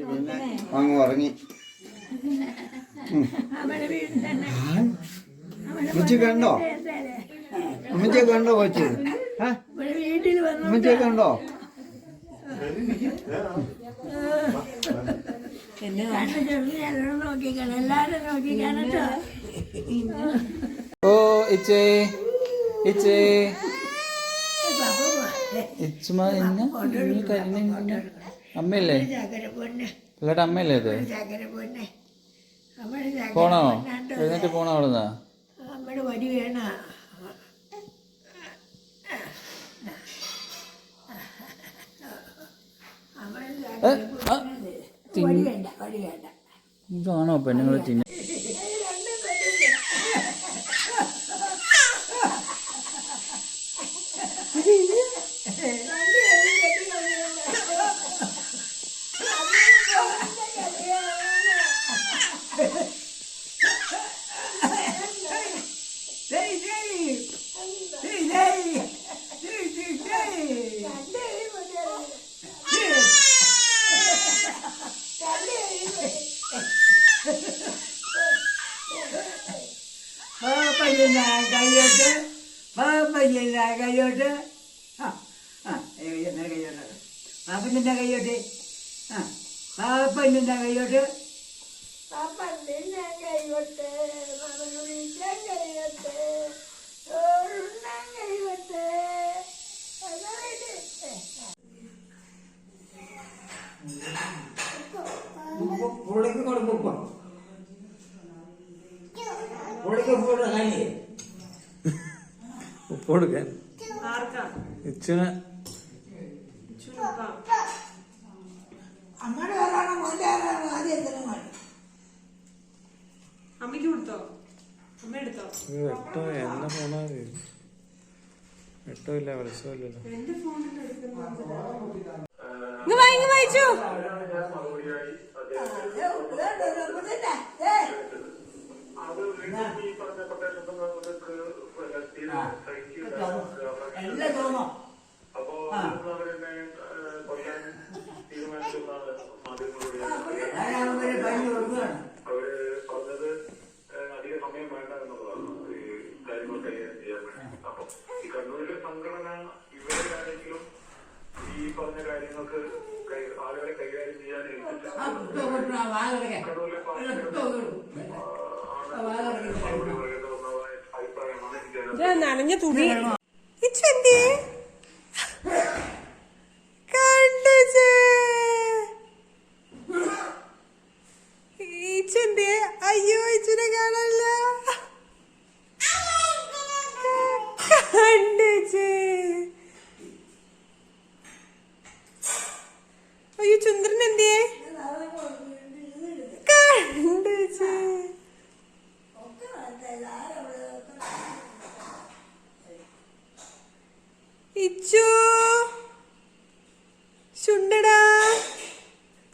പിന്നെ അങ്ങ് ഉറങ്ങി. ഉമ്മച്ചിയൊക്കെ ഉണ്ടോ? ഉമ്മച്ചിയൊക്കെ ഉണ്ടോ കൊച്ചു? ഉമ്മച്ചിയൊക്കെ ഉണ്ടോ? ഓ ഇച്ചേ ഇച്ചേ ഇച്ചുമാ അമ്മയല്ലേ? പിള്ളേരുടെ അമ്മയല്ലേ ഇത്? പോണോ? എഴുന്നേറ്റ് പോണോ അവിടുന്ന്? ഇതാണോ പെണ്ണുങ്ങൾ തിന്നെ? കൈയോട്ട് പാപ്പൻ്റെ കൈയോട്ട് പാപ്പൻ്റെ കൈയോട്ട് പുള്ളിക്ക് കൊടുക്കും ഉപ്പ് കൊടുക്കാൻ ഇച്ചിന് അമ്മയ്ക്ക് കൊടുത്തോ? അമ്മ എടുത്തോ? എട്ടോ എന്നെ ഫോണാ എട്ടോ ഇല്ല വിളിച്ചില്ലല്ലോ. എന്റെ ഫോണിൽ വായിച്ചു. കണ്ണൂരിലെ സംഘടന ഇവരാണെങ്കിലും ഈ പറഞ്ഞ കാര്യങ്ങൾക്ക് ആളുകളെ കൈകാര്യം ചെയ്യാൻ അഭിപ്രായമാണ്. നനഞ്ഞ തുണി അയ്യോ ഇച്ചിനെ കാണല്ല. അയ്യോ ചന്ദ്രൻ എന്തേ കണ്ടേ? ഇച്ചു ചുണ്ടടാ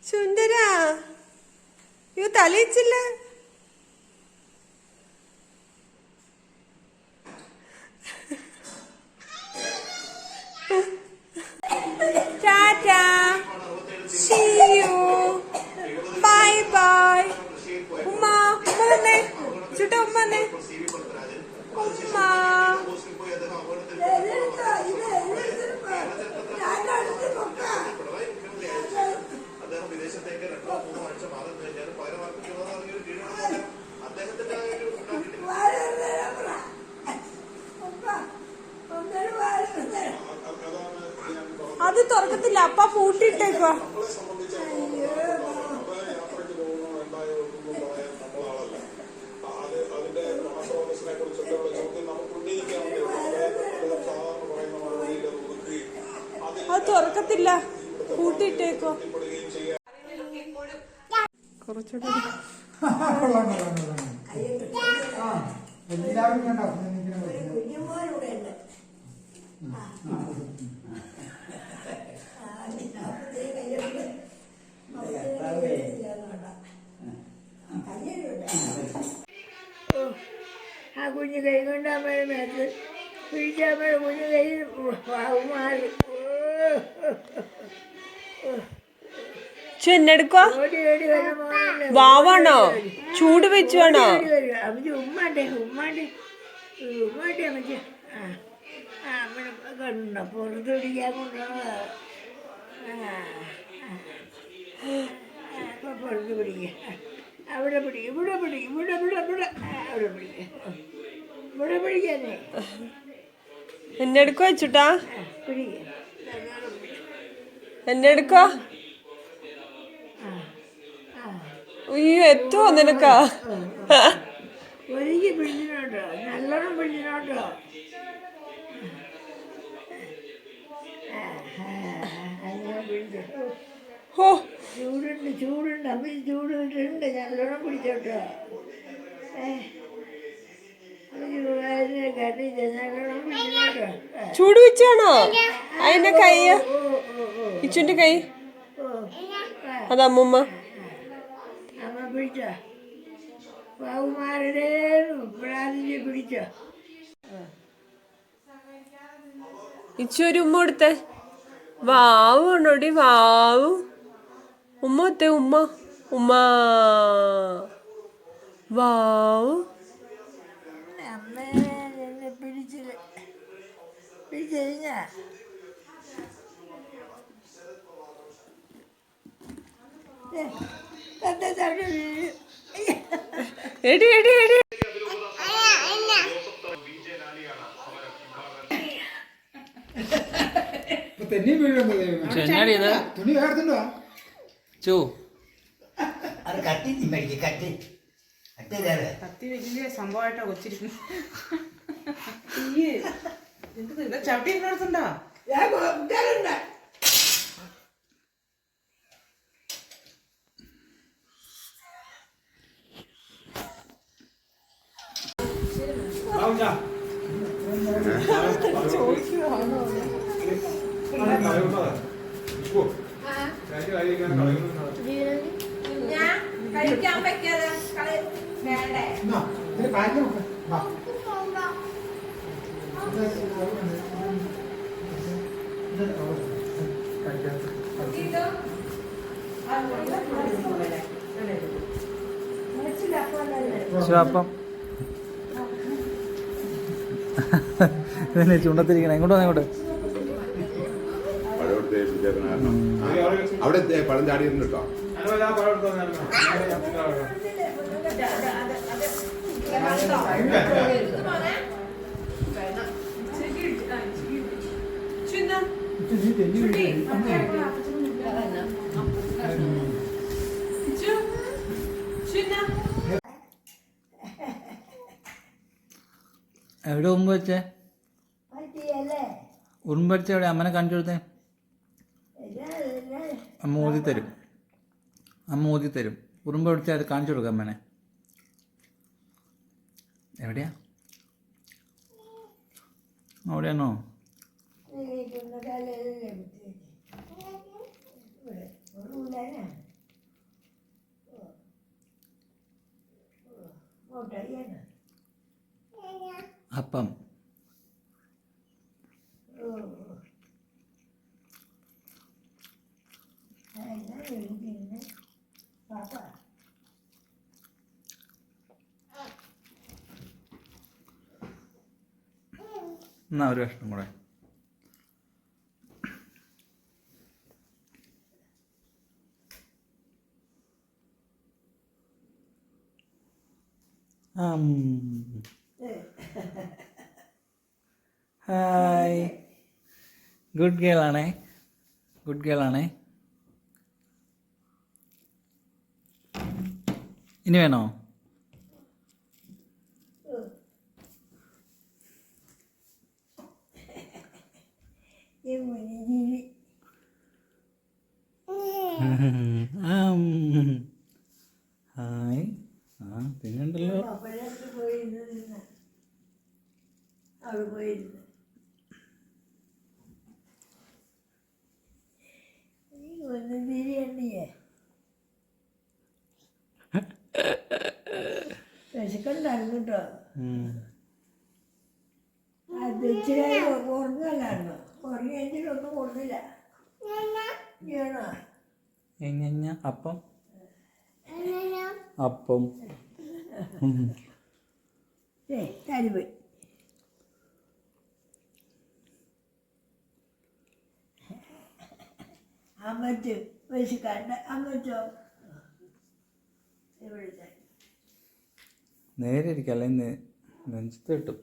ചുണ്ടരാ. അയ്യോ തലയിച്ചില്ല. Tata see you bye bye. ഉമ്മ ഉമ്മ തന്നെ ചുട്ട ഉമ്മ തന്നെ ഉമ്മ. അത് തുറക്കത്തില്ല, അപ്പ പൂട്ടിട്ടേക്കോ. അത് തുറക്കത്തില്ല, പൂട്ടിട്ടേക്കോ. കുറച്ചുകൂടെ ആ കുഞ്ഞു കൈ കൊണ്ട് അമ്മയുടെ മേത്ത് പിടിച്ചമ്മയുടെ കുഞ്ഞു കയ്യിൽ മാറി. എന്നെടുക്കോ ഓടി ഓടി വരുന്ന മോനല്ലേ. വാവാണോ ചൂട് വെച്ച് വേണോ ഓടി വരും. അമ്മച്ചി ഉമ്മാണ്ടേ അമ്മച്ചി. അമ്മ കണ്ടോ പുറത്ത് പിടിക്കാൻ കൊണ്ടുപോകുന്നത്. അപ്പൊ പുറത്ത് പിടിക്കുക. അവിടെ പിടിക്കും, ഇവിടെ പിടിക്കും, ഇവിടെ അവിടെ പിടിക്കും, ഇവിടെ പിടിക്കാനേ എന്നെടുക്കോ വെച്ചുട്ടാ പിടിക്കുക. എന്നെടുക്കോ അയ്യോ എത്തുവോ നിനക്കാ ഒരുക്കി പിടിച്ചിനോട്ടോ, നല്ലോണം പിടിച്ചിനോട്ടോ. അങ്ങനെ പിടിച്ചോ. ഓ ചൂടുണ്ട് അമ്മ ചൂടിട്ടുണ്ട്. നല്ലോണം പിടിച്ചോട്ടോ. കണ്ടില്ല, നല്ലോണം പിടിച്ചോട്ടോ. ചൂട് വെച്ചാണോ അതിന്റെ കൈ ഇച്ചുന്റെ കൈ അത് അമ്മൂമ്മ അമ്മ പിടിച്ചോ. ബാബുമാരുടെ പ്രാർത്ഥിച്ച് പിടിച്ചോ. ഇച്ചു ഒരു ഉമ്മ കൊടുത്തേ വാവു ആണോടി വാവു ഉമ്മ ഒത്തേ ഉമ്മ വാവു അമ്മ എന്നെ പിടിച്ചഴിഞ്ഞാ എടി എടി എടി ചെന്നാടി ഇത് തുണി വേർത്തുണ്ടോ? ചോ അത് കട്ടി മേടിക്കും, കട്ടി കത്തി വലിയ സംഭവമായിട്ടാ കൊച്ചിരിക്കുന്നു. ചവിട്ടി ഇരുന്നിടത്തുണ്ടോ? കഴിക്കാൻ പറ്റാതെ വേണ്ടേ അപ്പം ഇതന്നെ ചുണ്ടത്തിരിക്കണം. എങ്ങോട്ട് വന്നേ അവിടെ പഴം ചാടിയിരുന്നു കേട്ടോ. എവിടെ ഉറുമ്പ് വെച്ചേ? പറ്റിയല്ലേ? ഉറുമ്പ് വെച്ച എവിടെ? അമ്മനെ കാണിച്ചു കൊടുത്തേ. അമ്മ ഊതി തരും. ഉറുമ്പ് പിടിച്ചാൽ അത് കാണിച്ചു കൊടുക്കാം അമ്മനെ. എവിടെയാ? അവിടെയാണോ? അപ്പം എന്നാ ഒരു കഷ്ണം കൂടെ. ഹായ്, ഗുഡ് ഗേൾ ആണേ. ഇനി വേണോ? ഹായ്. പിന്നെണ്ടല്ലോ അവിടെ പോയിരുന്നു. ഒന്ന് തിരിയണ്ടിയേ വിശക്കുണ്ടായിരുന്നു കേട്ടോ. അത് ഇച്ചിരി ഉറങ്ങല്ലായിരുന്നു. ഉറങ്ങി കഴിഞ്ഞിട്ടൊന്നും കൊടുത്തില്ല. ഞാനോ അപ്പം അപ്പം പോയി അമ്മച്ചു പശുക്കാരൻ്റെ അമ്മച്ചോ എവിടുത്തെ നേരെ ഇരിക്കും അല്ലെങ്കിൽ നെഞ്ചത്ത് കിട്ടും.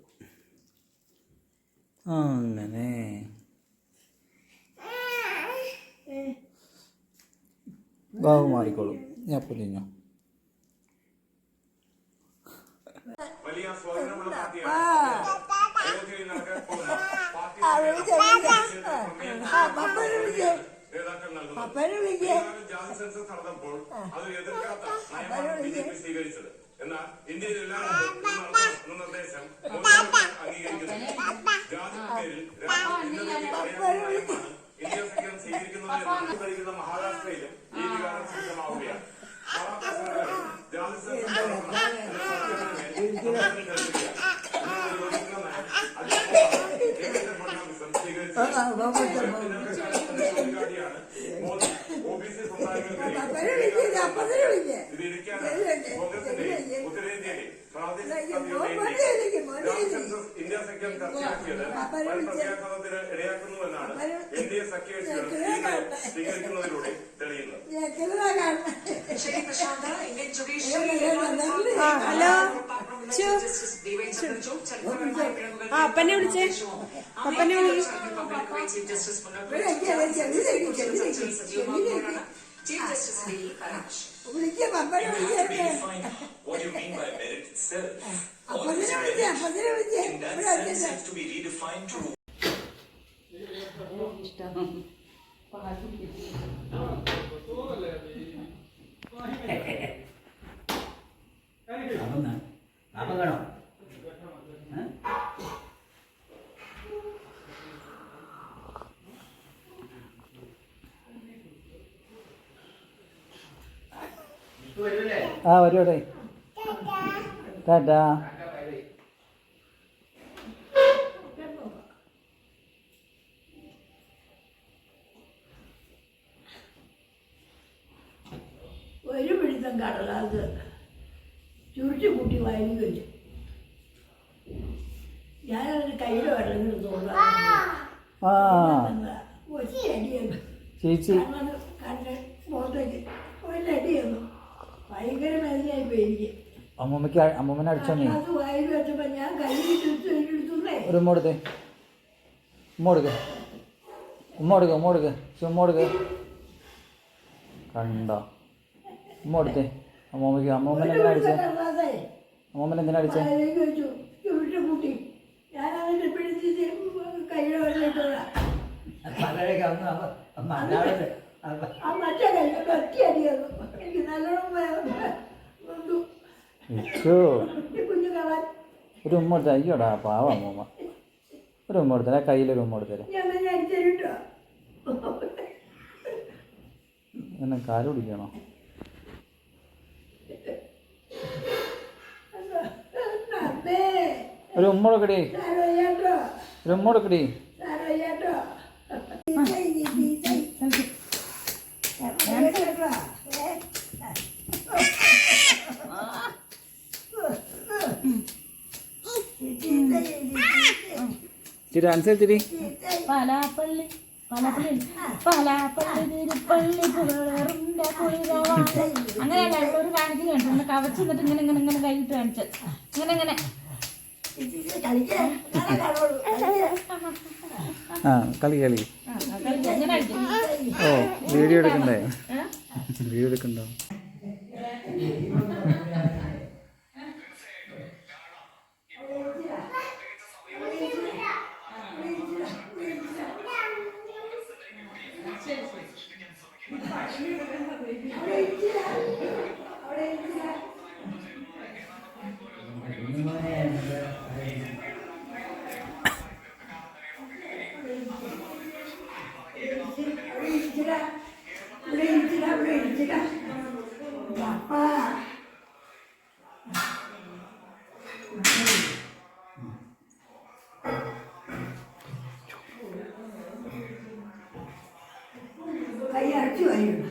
അങ്ങനെ ബാബു മാറിക്കോളും. ഞാൻ അപ്പം തിന്നോ. വലിയ സ്വാധീനമുള്ള പാർട്ടിയാണ് അയോധ്യയിൽ നടക്കാൻ പോകുന്ന പാർട്ടി നേതാക്കൾ നൽകുന്നത്. ജാതി സെൻസസ് നടന്നപ്പോൾ അത് എതിർക്കാത്ത നയമാണ് BJP സ്വീകരിച്ചത്. എന്നാൽ ഇന്ത്യയിൽ എല്ലായിടത്തും എന്ന നിർദ്ദേശം അംഗീകരിക്കുന്നില്ല. ജാതി പേരിൽ നയമാണ് ഇന്ത്യ സഖ്യം സ്വീകരിക്കുന്നതെന്ന് ഭരിക്കുന്ന മഹാരാഷ്ട്രയിലും ഈ വികാരം ശക്തമാവുകയാണ്. ജാതി സെൻസസ് ഉത്തരേന്ത്യയിലെ ഇന്ത്യ സഖ്യം ചർച്ചയാക്കിയത് പ്രത്യാഘാതത്തിന് ഇടയാക്കുന്നുവെന്നാണ് NDA സഖ്യകക്ഷികൾ സ്വീകരിക്കുന്നതിലൂടെ തെളിയുന്നത്. ഹലോ അപ്പനെ വിളിച്ചേ. അപ്പനെ വിളിച്ചു. അപകടം വരുവടെ. ടാറ്റാ. ഒരു പിടുത്തം കടലാസ് ചുരുട്ടി കൂട്ടി വാങ്ങി വെച്ചു. ഞാനതിന് കയ്യിൽ വെള്ളം തോന്നാ ഒറ്റയടിയെന്ന് ചേച്ചി കണ്ട് മുഖത്തേക്ക് ഒരടിയെന്നു. ഭയങ്കര വേദനയായി പോയി എനിക്ക്. അമ്മൂമ്മനെ അടിച്ചോ നീ. അത് വായിൽ വെച്ചപ്പോ ഞാൻ കയ്യിലെടുത്തുന്നേ. ഒരു ഉമ്മ കൊടുത്തേ. ഉമ്മ കൊടുക്ക. കണ്ടോ ഉമ്മ കൊടുത്തേ. അമ്മൂമ്മ എന്തിനാ അടിച്ചേ? അമ്മൂമ്മ എന്തിനാ അടിച്ചേ? വെച്ചു ചുരുട്ടി കൂട്ടി. ഞാനതിന്റെ പിടിച്ച് കയ്യിൽ വെള്ളമിട്ടതാ. ആ മറ്റേ കയ്യിൽ ഒറ്റയടിയെന്നു. എനിക്ക് നല്ലോണം കുഞ്ഞു കളാൻ ഒരു ഉമ്മ കൊടുത്തേ. അയ്യോടാ പാവ അമ്മൂമ്മ. ഒരു ഉമ്മ കൊടുത്തേ. കയ്യിലൊരു ഉമ്മ കൊടുത്തേ. ഞാൻ അടിച്ചിട്ടോ. എന്നെ കാല് പിടിക്കണോ? ഒരു ഉമ്മ കൊടുക്കടി. ഒരു ഉമ്മ കൊടുക്കടി. ചിരി അനുസരിച്ചിരി. പലാപ്പള്ളി തിരുപ്പള്ളി പുകഴറിന്റെ കുളിരവാണ്. അങ്ങനെയല്ല ഒരു കാണിച്ചു കണ്ടു. ഒന്ന് കവച്ച് നിന്നിട്ട് ഇങ്ങനെ ഇങ്ങനെ ഇങ്ങനെ കൈയിട്ട് കാണിച്ചത്. ഇങ്ങനെ ആ കളി ഇങ്ങനെ ഓ വീഡിയോ എടുക്കണ്ടേ? വീഡിയോ എടുക്കണ്ടോ? കൈ അടിച്ചു കഴിയണം.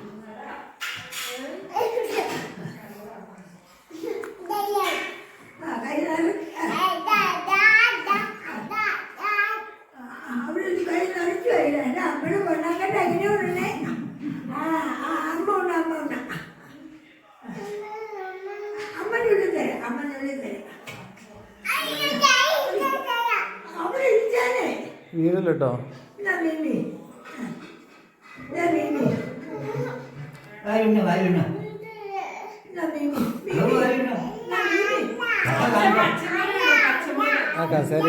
അവിടെ ഇരിക്കാനേ. വീടില്ല കേട്ടോ. ഇതാ മീമി. ഇതാ മീമി. വരുന്നു വരുന്നു ഇതാ മീമി. അത് വരുന്നു ഇതാ മീമി. ആ കസേര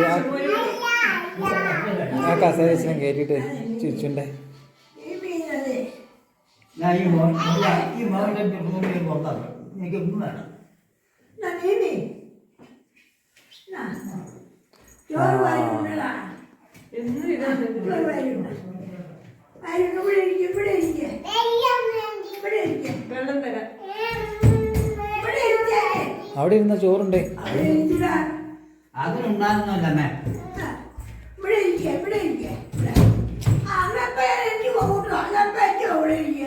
ആ കസേര വെച്ചിനും കയറ്റിയിട്ട് ചിരിച്ചുണ്ടേ. മീമി അതെ. ഞാൻ ഈ മോൻ്റെ ഭൂമിയിൽ പോകുന്നത് എനിക്ക് ഒന്നും വേണം. ഇതാ മീമി. ഇതാ. ചോറ് വരുന്നുണ്ടടാ. ചോറ് വരുന്നു. വരുന്നു. ഇവിടെ ഇരിക്കും. ഇവിടെ ഇരിക്കും. ഇവിടെ ഇരിക്കും. വെള്ളം തരാം. ഇവിടെ ഇരിക്കേ. അവിടെ ഇരുന്ന ചോറുണ്ടേ. അവിടെ ഇരിക്കടാ. അതിനുണ്ടാകുന്നല്ലേ ഇവിടെ ഇരിക്കുക. ഇവിടെ ഇരിക്കുക. അന്നപ്പ എനിക്ക് പോകട്ടോ. അന്നപ്പ എനിക്ക് അവിടെ ഇരിക്കുക.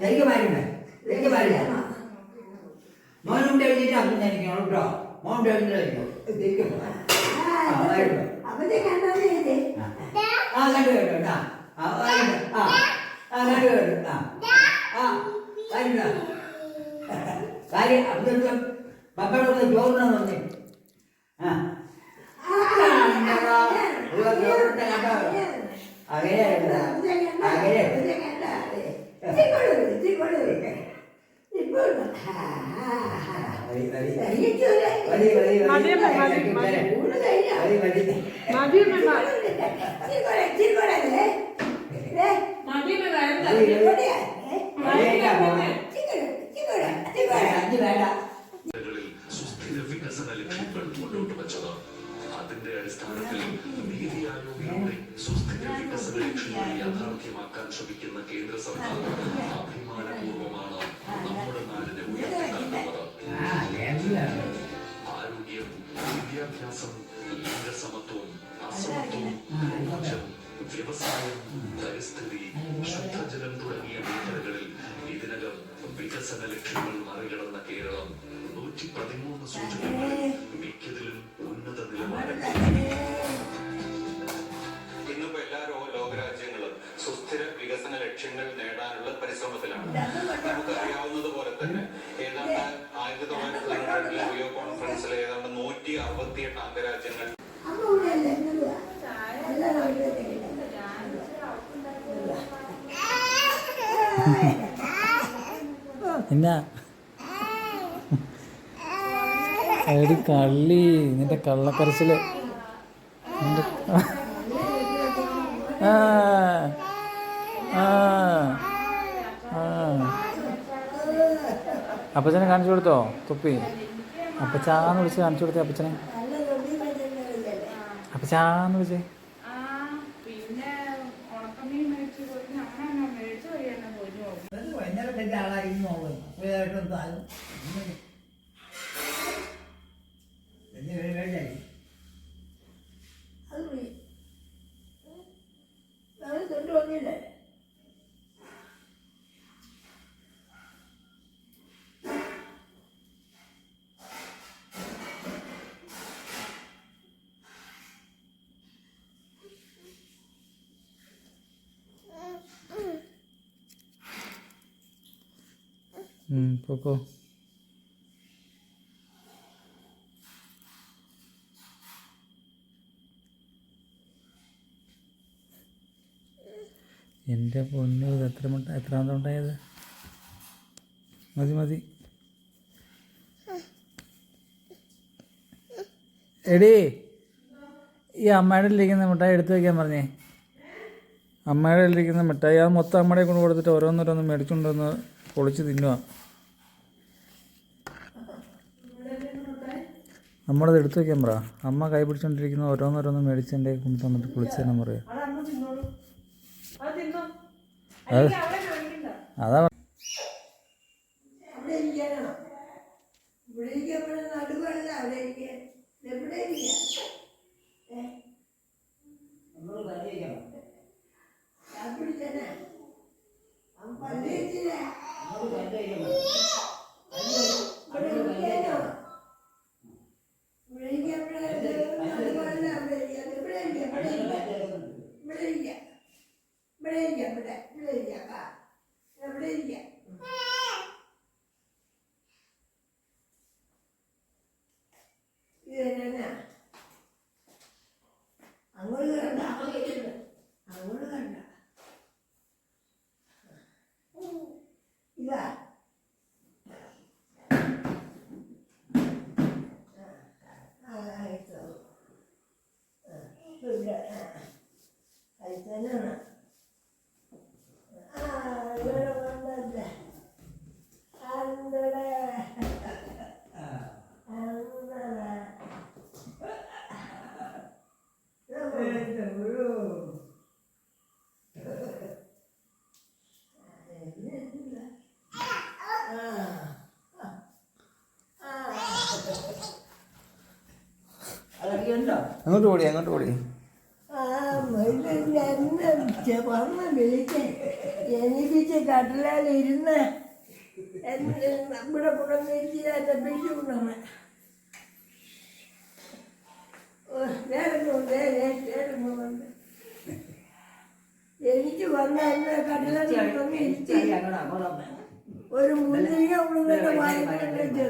എനിക്ക് വരുന്നേ എനിക്ക് വരില്ല മോനുണ്ട് എഴുതിയിട്ട് അപ്പം എനിക്ക് കേട്ടോ മോൻ്റെ എഴുതിട്ടോ അവന്റെ കണ്ടത് ചെയ്തേ. ആ കണ്ടു കേട്ടോ കേട്ടാ കണ്ടു കേട്ടോ കാര്യം അപ്പം പപ്പടം ചോറിനാ വന്നേ ചോറിന്റെ കണ്ടോ അങ്ങനെ അങ്ങനെ സുസ്ഥിര വികസന ലക്ഷ്യങ്ങൾ മുന്നോട്ട് വച്ചത്. അതിന്റെ അടിസ്ഥാനത്തിൽ നീതി ആയോഗിലൂടെ സുസ്ഥിര വികസന ലക്ഷ്യങ്ങൾ യാഥാർത്ഥ്യമാക്കാൻ ശ്രമിക്കുന്ന കേന്ദ്ര സർക്കാർ അഭിമാനപൂർവ്വമാണ് നമ്മുടെ നാടിനെ ഉയർത്തിക്കാട്ടുന്നത്. ആരോഗ്യം, വിദ്യാഭ്യാസം, ലിംഗസമത്വം, അസമത്വം, ഊർജം, വ്യവസായം, പരിസ്ഥിതി, ശുദ്ധജലം തുടങ്ങിയ മേഖലകളിൽ ഇതിനകം വികസന ലക്ഷ്യങ്ങൾ മറികടന്ന കേരളം 113 സൂചകങ്ങളിൽ മിക്കതിലും ഉന്നത നിലവാരം. ഇന്നിപ്പോ എല്ലാ ലോകരാജ്യങ്ങളും സുസ്ഥിര വികസന ലക്ഷ്യങ്ങൾ നേടാനുള്ള പരിശ്രമത്തിലാണ്. നമുക്കറിയാവുന്നത് പോലെ തന്നെ ഏതാണ്ട് 1992 റിയോ കോൺഫറൻസിൽ ഏതാണ്ട് 168 അംഗരാജ്യങ്ങൾ എന്നാ എടി കള്ളി നിന്റെ കള്ളക്കരച്ചില് അപ്പച്ചനെ കാണിച്ചു കൊടുത്തോ തൊപ്പി? അപ്പച്ചാന്ന് വിളിച്ച് കാണിച്ചു കൊടുത്തേ അപ്പച്ചനെ. അപ്പച്ചാന്ന് വിളിച്ചേ. കൊണ്ടുവന്നില്ലേ? പോക്കോ. എൻ്റെ പൊന്നു എത്രാമത്തെ ഉണ്ടായത്? മതി മതി. എടീ ഈ അമ്മയുടെ ഇരിക്കുന്ന മിഠായി എടുത്തു വയ്ക്കാൻ പറഞ്ഞേ. അമ്മയുടെ ഇരിക്കുന്ന മിഠായി അത് മൊത്തം അമ്മയുടെ കൊണ്ട് കൊടുത്തിട്ട് ഓരോന്നോരോന്ന് മേടിച്ചുകൊണ്ടുവന്ന് പൊളിച്ച് തിന്നുക. നമ്മളത് എടുത്തു വയ്ക്കാൻ പറ. അമ്മ കൈ പിടിച്ചോണ്ടിരിക്കുന്ന ഓരോന്നോരോന്ന് മേടിച്ച് എൻ്റെ കൊണ്ട് തന്നിട്ട് പൊളിച്ച് തന്നെ പറയാം. അതാ അവിടെ ഇരിക്കാനോ? ഇവിടെ ഇരിക്കുമ്പോൾ നടുവല്ല. അവിടെ ഇരിക്കാൻ എവിടെ ഇരിക്കാം? പിടിച്ചേ പല്ല് വെച്ചില്ലേ? ഇവിടെ ഇരിക്കാം. ഇവിടെ ഇരിക്കാം. ഇവിടെ ഇരിക്കാം. ആ ഇവിടെ ഇരിക്കാം. ഇത് തന്നെ അങ്ങോട്ട് കണ്ട അങ്ങോട്ട് കണ്ട ഇതാ അങ്ങോട്ട് ഓടി അങ്ങോട്ട് ഓടി. വന്ന് വിളിച്ച് എനിപ്പിച്ച് കട്ടിലാലിരുന്ന് നമ്മുടെ കുടന്നിരിച്ച് എന്നെ പിടിച്ചുകൊണ്ടാണ് എനിക്ക് വന്ന എന്നെ കട്ടിലാലിരുന്ന് ഇരുത്തി ഒരു മുന്തിരിക ഉള്ളിൽ വായിച്ചു.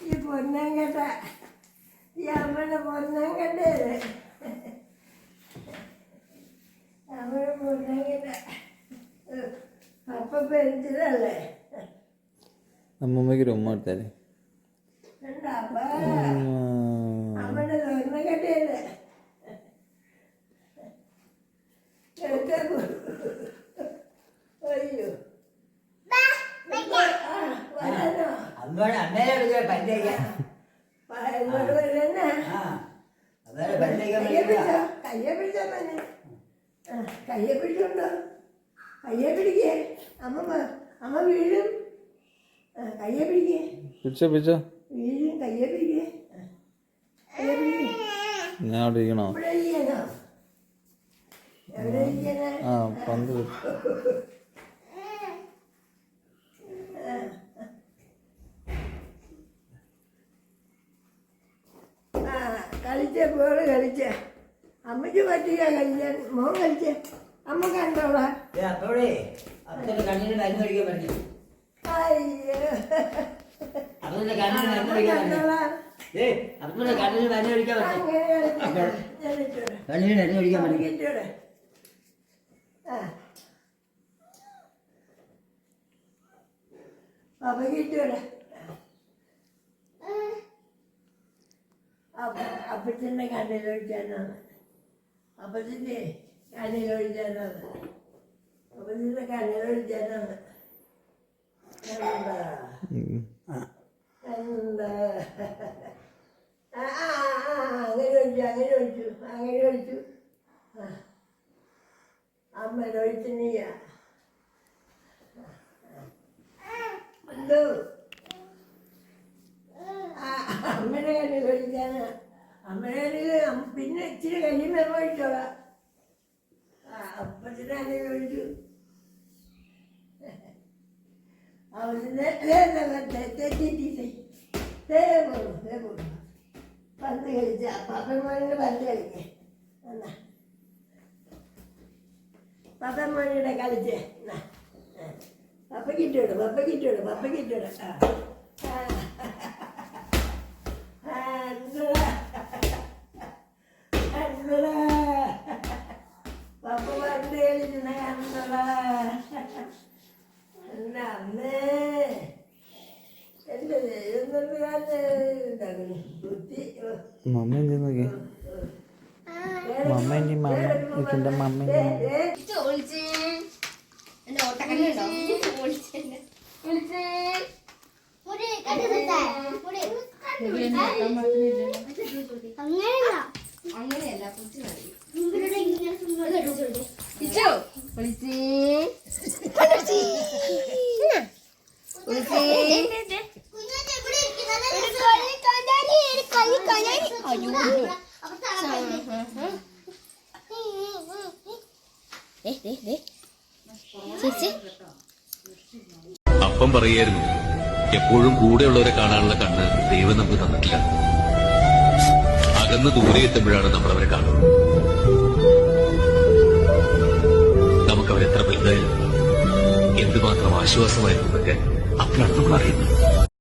ഈ പൊന്നം കേട്ട ഈ അമ്മയുടെ പൊന്നം കണ്ടേ അമ്മയുടെ പൊന്നം കേട്ട അപ്പ പെരുത്തിതല്ലേ അമ്മമ്മയ്ക്ക് ഒരു ഉമ്മ എടുത്താലേ. അപ്പ അമ്മയുടെ സ്വർണ്ണം കെട്ടേല്ലേ അയ്യോ വരാനോ അമ്മേനെ വിളിക്കുക പല്ലേക്കാൻ. ഇങ്ങോട്ട് വരുന്നേ കയ്യെ പിടിച്ചാ തന്നെ കയ്യെ പിടിച്ചോണ്ടോ കയ്യെ പിടിക്കേ അമ്മ വീഴും കയ്യെ പിടിക്കേ പിടിച്ചോ പിടിച്ചോ വീഴും കയ്യെ പിടിക്കേ കയ്യെ പിടിക്കേ. ഞാൻ അവിടെ ഇരിക്കണോ? ഇവിടെ ഇരിക്കണോ? എവിടെ ഇരിക്കണേ? ആ പന്ത് കളിച്ച ബോള് കളിച്ച അമ്മയ്ക്ക് പറ്റിയ കളിക്കാൻ മോൻ കളിച്ച അമ്മ കണ്ടോളാ. അപ്പോഴേ അപ്പത്തിന്റെ കണ്ണിന് മരുന്ന് കഴിക്കാൻ പറ്റും. അയ്യോ അപ്പത്തിന്റെ കണ്ണിന് മരുന്ന് കഴിക്കാൻ പറ്റും. കണ്ടോളാ. അപ്പത്തിന്റെ കണ്ണിന് മരുന്ന് കഴിക്കാൻ പറ്റും. അങ്ങനെ കളിച്ച കണ്ണിന് മരുന്ന് കഴിക്കാൻ പറ്റും. കിട്ടൂടെ പപ്പ കിട്ടൂടെ അപ്പച്ചൻ്റെ കണ്ണിലൊഴിച്ചാനാണ് അപ്പച്ചൻ്റെ കണ്ണിലൊഴിച്ചാനാണ് അപ്പച്ചൻ്റെ കണ്ണിലൊഴിച്ചാനാണ് എന്താ എന്താ അങ്ങനെ ഒഴിച്ചു അങ്ങനെ ഒഴിച്ചു അമ്മയുടെ ഒഴിച്ചു നീയാ എന്തോ അമ്മയുടെ കണ്ണിൽ ഒഴിക്കാനാ അമ്മയുടെ കണ്ണിൽ പിന്നെ ഇച്ചിരി കഴിയുമ്പോൾ ഒഴിച്ചോളാം അപ്പത്തിൻ്റെ കണ്ണിൽ ഒഴിച്ചു പന്ത് കളിച്ച പപ്പൻമോനിയുടെ പന്ത് കളിക്കേ എന്നാ പപ്പൻമോനിയുടെ കളിച്ചേ എന്നാ പപ്പക്കിട്ടോട് പപ്പക്കിട്ടോട് പപ്പക്കിട്ടോട് പപ്പ പന്ത് കളിക്കുന്ന കണ്ടടാ എൻ്റെ അമ്മേ എൻ്റെ ബുദ്ധി മമ്മ എന്ത് നോക്കി മമ്മ എൻ്റെ മമ്മ ഇതിൻ്റെ മമ്മ അങ്ങനെയല്ല അപ്പം പറയായിരുന്നു, എപ്പോഴും കൂടെയുള്ളവരെ കാണാനുള്ള കണ്ണ് ദൈവം നമുക്ക് തന്നിട്ടില്ല. അവിടുന്ന് ദൂരെ എത്തുമ്പോഴാണ് നമ്മളവരെ കാണുന്നത്. നമുക്കവരെത്ര വലുതായിരുന്നു, എന്തുമാത്രം ആശ്വാസമായിരുന്നു എന്നൊക്കെ അപ്പോഴാണ് നമ്മൾ അറിയുന്നത്.